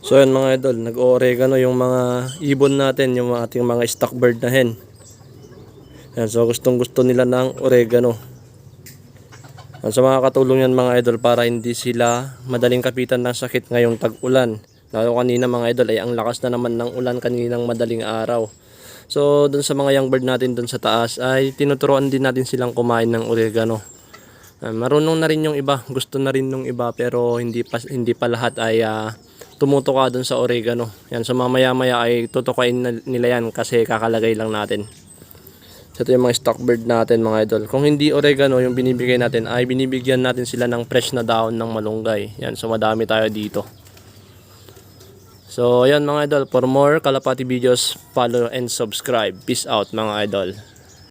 So yan mga idol, nag-oregano yung mga ibon natin, yung ating mga stock bird na hen. Yan, so gustong gusto nila ng oregano. Yan, so makakatulong yan mga idol para hindi sila madaling kapitan ng sakit ngayong tag-ulan. Lalo kanina mga idol ay ang lakas na naman ng ulan kaninang madaling araw. So dun sa mga young bird natin dun sa taas ay tinuturuan din natin silang kumain ng oregano. Marunong na rin yung iba, gusto na rin ng iba, pero hindi pa lahat ay tumutuka dun sa oregano. Yan, so mamaya maya ay tutukain nila yan kasi kakalagay lang natin. So ito yung mga stock bird natin mga idol. Kung hindi oregano yung binibigay natin, ay binibigyan natin sila ng fresh na dahon ng malunggay. Yan, so madami tayo dito. So yan mga idol, for more Kalapati videos, follow and subscribe. Peace out mga idol.